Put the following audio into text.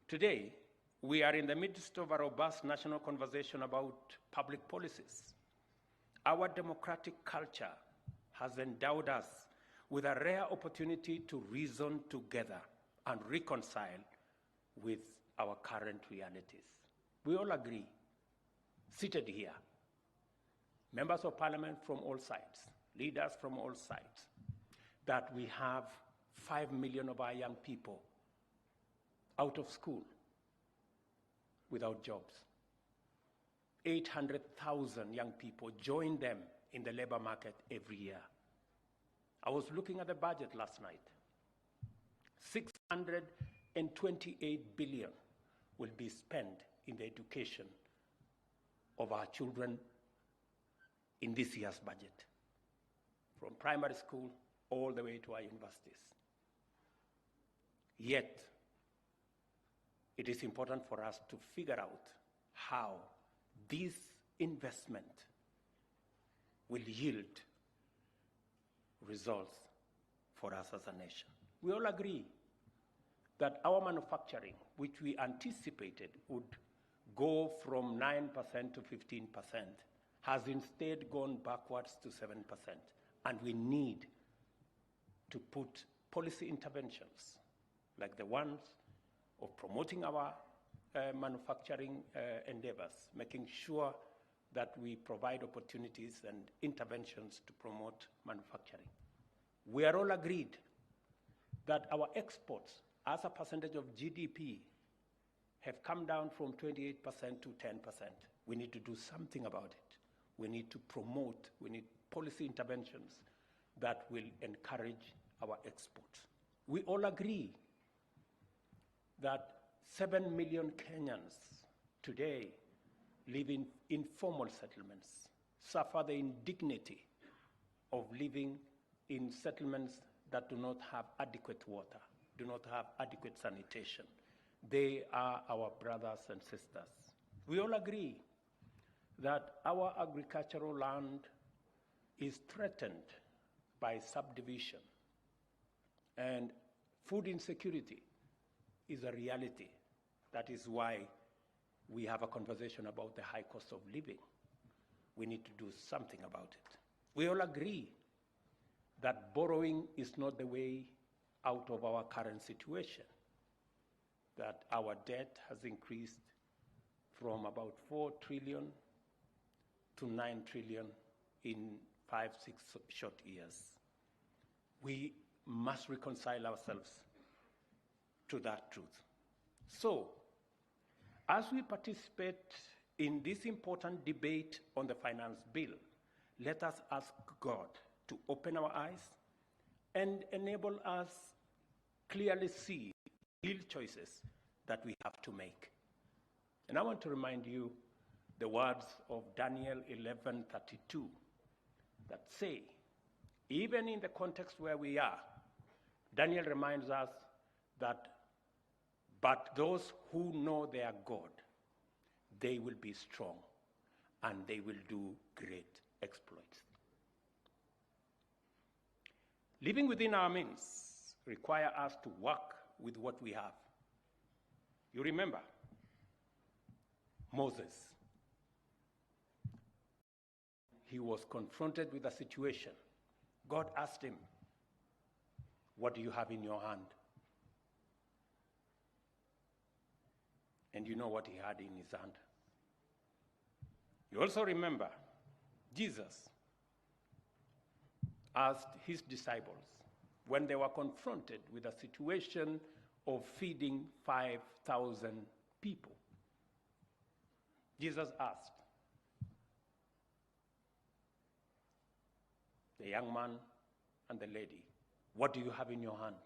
Today, we are in the midst of a robust national conversation about public policies. Our democratic culture has endowed us with a rare opportunity to reason together and reconcile with our current realities. We all agree, seated here, members of parliament from all sides, leaders from all sides, that we have 5 million of our young people out of school without jobs. 800,000 young people join them in the labor market every year. I was looking at the budget last night. 628 billion will be spent in the education of our children in this year's budget, from primary school all the way to our universities. Yet, it is important for us to figure out how this investment will yield results for us as a nation. We all agree that our manufacturing, which we anticipated would go from 9% to 15%, has instead gone backwards to 7%. And we need to put policy interventions like the ones of promoting our manufacturing endeavors, making sure that we provide opportunities and interventions to promote manufacturing. We are all agreed that our exports as a percentage of GDP have come down from 28% to 10%. We need to do something about it. We need to promote, we need policy interventions that will encourage our exports. We all agree that 7 million Kenyans today live in informal settlements, suffer the indignity of living in settlements that do not have adequate water, do not have adequate sanitation. They are our brothers and sisters. We all agree that our agricultural land is threatened by subdivision, and food insecurity is a reality. That is why we have a conversation about the high cost of living. We need to do something about it. We all agree that borrowing is not the way out of our current situation, that our debt has increased from about 4 trillion to 9 trillion in 5-6 short years. We must reconcile ourselves to that truth. So, as we participate in this important debate on the finance bill, let us ask God to open our eyes and enable us clearly see real choices that we have to make. And I want to remind you the words of Daniel 11:32 that say, even in the context where we are, Daniel reminds us that, but those who know their God, they will be strong and they will do great exploits. Living within our means requires us to work with what we have. You remember Moses. He was confronted with a situation. God asked him, what do you have in your hand? And you know what he had in his hand. You also remember Jesus asked his disciples when they were confronted with a situation of feeding 5,000 people. Jesus asked the young man and the lady, what do you have in your hand?